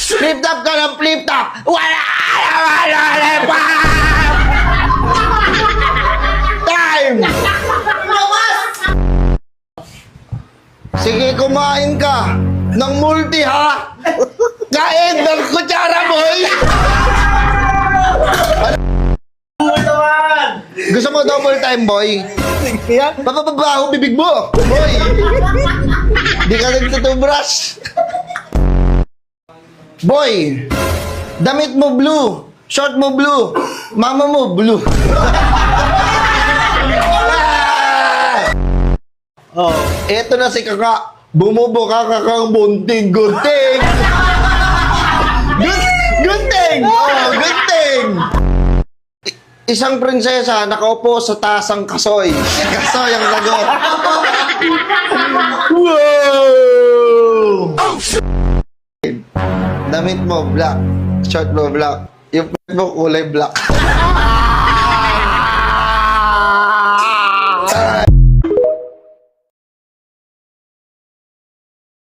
Flip-top ka ng flip-top! Wala! Time! Sige, kumain ka ng multi, ha? Kain ng kutsara, boy! Gusto mo double time, boy? Papabaho bibig mo, boy! Di ka nagtutubrush. Boy, damit mo blue, short mo blue, mama mo blue. Oh, eto na si Kaka. Bumubuka kakang bunting gunting. Gunting! Oh, gunting! Isang prinsesa nakaupo sa tasang kasoy. Si Kasoy ang lagot. Wow! Damit mo black, short mo black, yung pet mo kulay black.